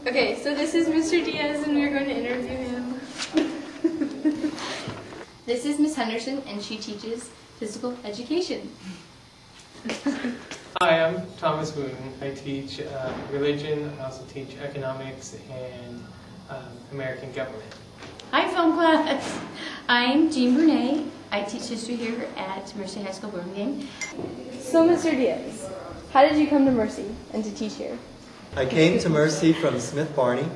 Okay, so this is Mr. Diaz, and we're going to interview him. This is Miss Henderson, and she teaches physical education. Hi, I'm Thomas Wooten. I teach religion. I also teach economics and American government. Hi, film class. I'm Jean Brunet. I teach history here at Mercy High School, Birmingham. So, Mr. Diaz, how did you come to Mercy and to teach here? I came to Mercy from Smith Barney.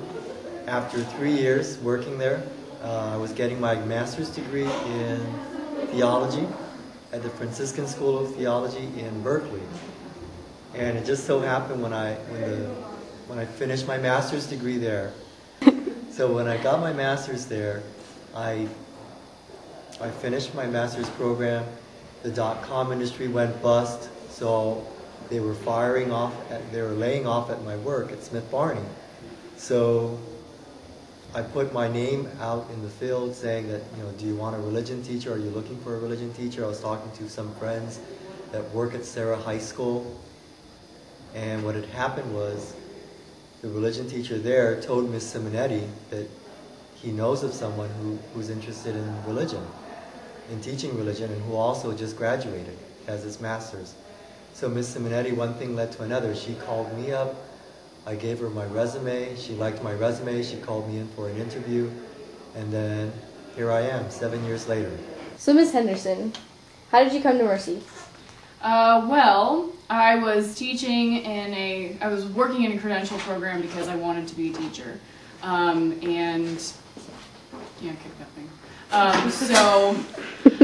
After 3 years working there, I was getting my master's degree in theology at the Franciscan School of Theology in Berkeley. And it just so happened when I finished my master's degree there. So when I got my master's there, I finished my master's program. The .com industry went bust, so they were laying off at my work at Smith Barney. So I put my name out in the field saying that, do you want a religion teacher? Are you looking for a religion teacher? I was talking to some friends that work at Sarah High School. And what had happened was the religion teacher there told Miss Simonetti that he knows of someone who's interested in religion, in teaching religion, and who also just graduated, has his master's. So Miss Simonetti, one thing led to another. She called me up. I gave her my resume. She liked my resume. She called me in for an interview. And then here I am, 7 years later. So, Miss Henderson, how did you come to Mercy? Well, I was I was working in a credential program because I wanted to be a teacher. So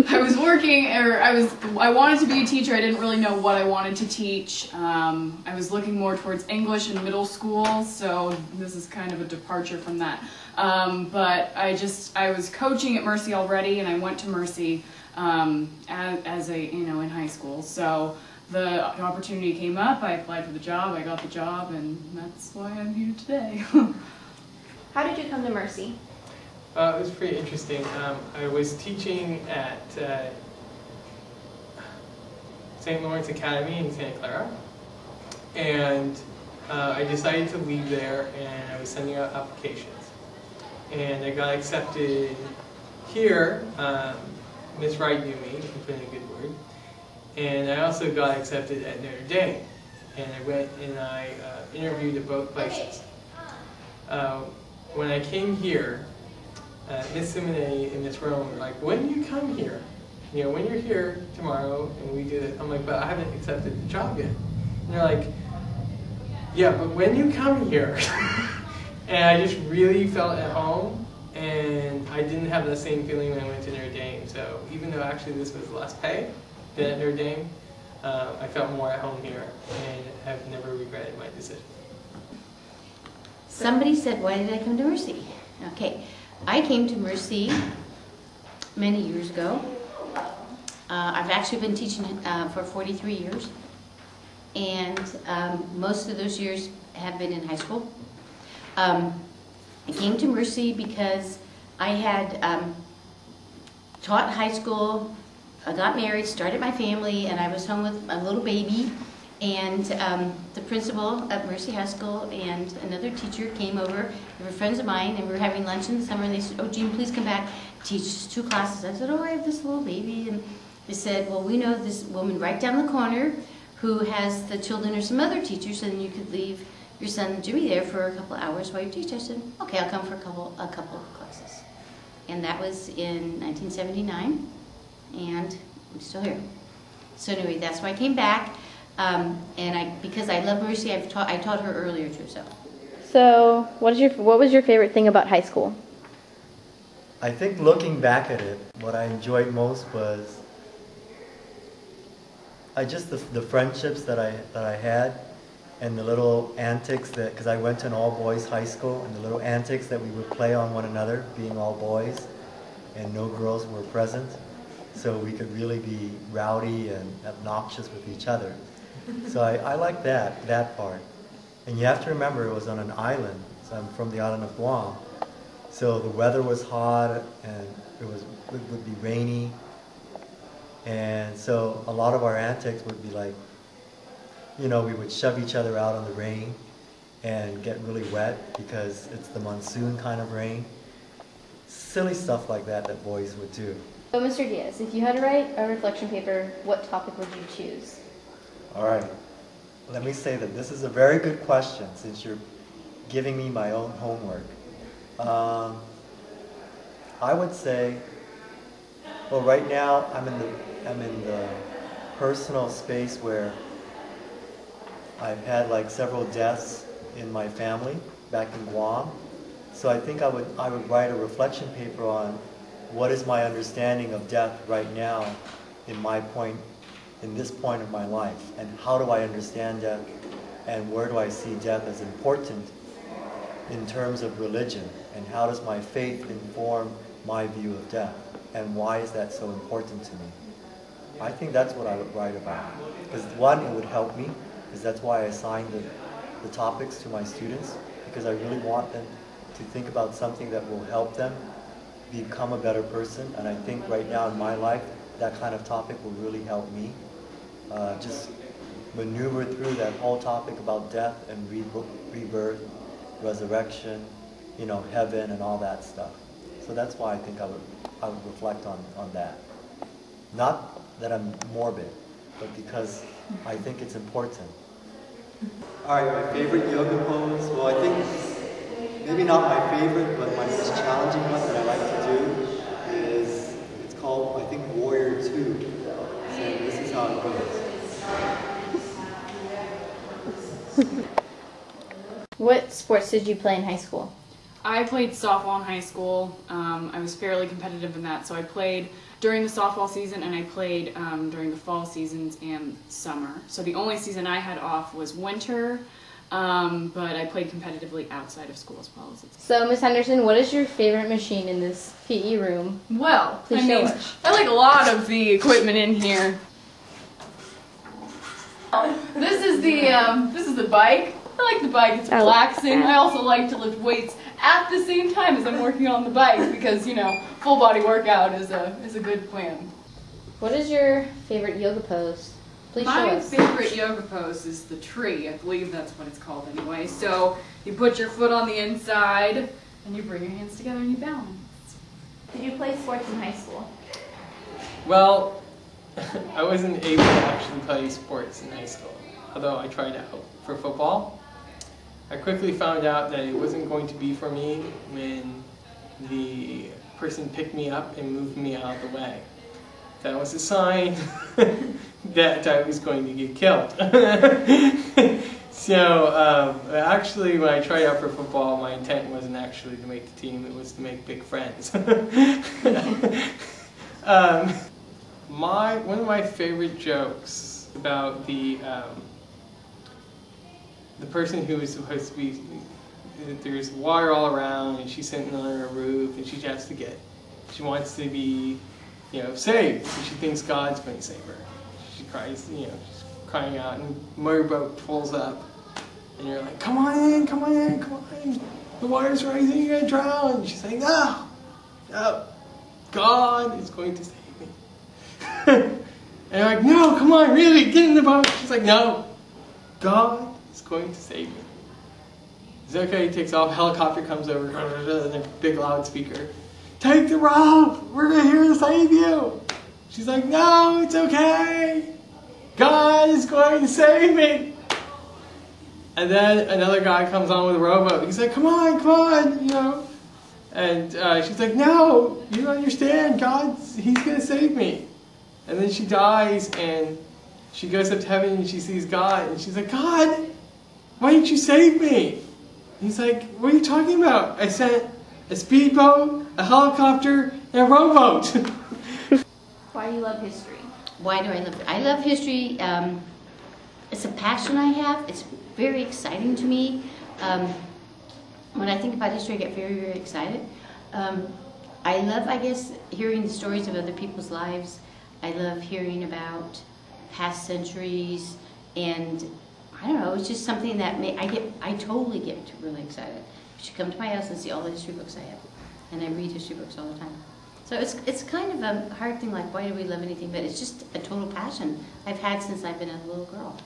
I was working, I wanted to be a teacher. I didn't really know what I wanted to teach. I was looking more towards English in middle school, so this is kind of a departure from that. But I was coaching at Mercy already, and I went to Mercy in high school. So the opportunity came up, I applied for the job, I got the job, and that's why I'm here today. How did you come to Mercy? It was pretty interesting. I was teaching at St. Lawrence Academy in Santa Clara, and I decided to leave there, and I was sending out applications. And I got accepted here. Miss Wright knew me, and put in a good word. And I also got accepted at Notre Dame, and I went and I interviewed at both places. When I came here, Miss Simonetti and Miss Rowan were like, when do you come here? When you're here tomorrow and we do it. I'm like, but I haven't accepted the job yet. And they're like, yeah, but when you come here. And I just really felt at home, and I didn't have the same feeling when I went to Notre Dame. So even though actually this was less pay than at Notre Dame, I felt more at home here, and have never regretted my decision. Somebody said, why did I come to Mercy? Okay, I came to Mercy many years ago. I've actually been teaching for 43 years, and most of those years have been in high school. I came to Mercy because I had taught high school, I got married, started my family, and I was home with a little baby. And the principal at Mercy High School and another teacher came over. They were friends of mine, and we were having lunch in the summer, and they said, oh, Jean, please come back, teach 2 classes. I said, oh, I have this little baby. And they said, well, we know this woman right down the corner who has the children or some other teachers, and you could leave your son Jimmy there for a couple of hours while you teach. I said, okay, I'll come for a couple of classes. And that was in 1979, and I'm still here. So anyway, that's why I came back. Because I love Mercy, I taught her earlier too. So what was your favorite thing about high school? I think looking back at it, what I enjoyed most was the friendships that I had, and the little antics because I went to an all-boys high school, and the little antics that we would play on one another, being all boys, and no girls were present, so we could really be rowdy and obnoxious with each other. So I like that part. And you have to remember it was on an island. So I'm from the island of Guam. So the weather was hot, and it would be rainy. And so a lot of our antics would be like, we would shove each other out on the rain. and get really wet because it's the monsoon kind of rain. Silly stuff like that that boys would do. So, Mr. Diaz, if you had to write a reflection paper, what topic would you choose? All right. Let me say that this is a very good question since you're giving me my own homework. I would say, well, right now I'm in the personal space where I've had like several deaths in my family back in Guam. So I think I would write a reflection paper on what is my understanding of death right now in this point of my life, and how do I understand death, and where do I see death as important in terms of religion, and how does my faith inform my view of death, and why is that so important to me? I think that's what I would write about. Because one, it would help me, because that's why I assigned the topics to my students, because I really want them to think about something that will help them become a better person. And I think right now in my life, that kind of topic will really help me just maneuver through that whole topic about death and rebirth, resurrection, you know, heaven and all that stuff. So that's why I think I would reflect on that. Not that I'm morbid, but because I think it's important. All right, my favorite yoga pose. Well, I think maybe not my favorite, but my most challenging one that I like to do is, it's called, I think, Warrior 2. So this is how it goes. What sports did you play in high school? I played softball in high school. I was fairly competitive in that, so I played during the softball season and I played during the fall seasons and summer. So the only season I had off was winter, but I played competitively outside of school as well. So, Ms. Henderson, what is your favorite machine in this PE room? Well, Please show us. I like a lot of the equipment in here. This is the bike. I like the bike. It's relaxing. I also like to lift weights at the same time as I'm working on the bike because, you know, full body workout is a good plan. What is your favorite yoga pose? Please show My us. favorite yoga pose is the tree. I believe that's what it's called anyway. So you put your foot on the inside and you bring your hands together and you balance. Did you play sports in high school? Well, I wasn't able to actually play sports in high school, although I tried out for football. I quickly found out that it wasn't going to be for me when the person picked me up and moved me out of the way. That was a sign that I was going to get killed. So actually when I tried out for football, my intent wasn't actually to make the team, it was to make big friends. One of my favorite jokes about the person who was supposed to be, there's water all around and she's sitting on her roof and she wants to be, you know, saved. So she thinks God's going to save her. She cries, you know, she's crying out and motorboat pulls up and you're like, come on in, come on in, come on. The water's rising, you're going to drown. And she's like, no, God is going to save me. And I'm like, no, come on, really, get in the boat. She's like, no, God is going to save me. He's okay, he takes off, helicopter comes over, and a big loudspeaker. Take the rope, we're here to save you. She's like, no, it's okay. God is going to save me. And then another guy comes on with a rowboat. He's like, come on, you know. And she's like, no, you don't understand, he's going to save me. And then she dies, and she goes up to heaven, and she sees God, and she's like, God, why didn't you save me? He's like, what are you talking about? I sent a speedboat, a helicopter, and a rowboat. Why do you love history? Why do I love it? I love history. It's a passion I have. It's very exciting to me. When I think about history, I get very, very excited. I love, I guess, hearing the stories of other people's lives. I love hearing about past centuries, and I don't know, it's just something that I totally get really excited. You should come to my house and see all the history books I have. And I read history books all the time. So it's kind of a hard thing, like, why do we love anything? But it's just a total passion I've had since I've been a little girl.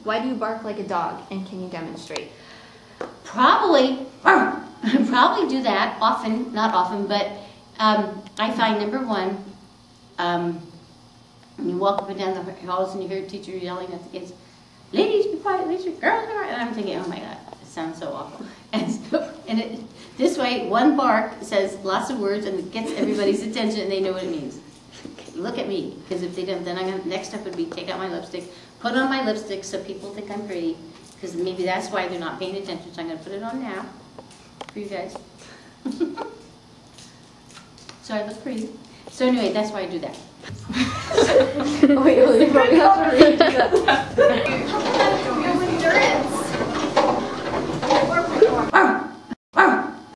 Why do you bark like a dog, and can you demonstrate? Probably do that often, not often, but I find number one, when you walk up and down the halls and you hear a teacher yelling at the kids, ladies be quiet, ladies be girls be quiet, and I'm thinking, oh my God, it sounds so awful. And this way, one bark says lots of words and it gets everybody's attention and they know what it means. Look at me, because if they don't, then next step would be take out my lipstick, put on my lipstick so people think I'm pretty, because maybe that's why they're not paying attention. So I'm going to put it on now for you guys. So I look pretty. So anyway, that's why I do that. Wait, we have to redo that.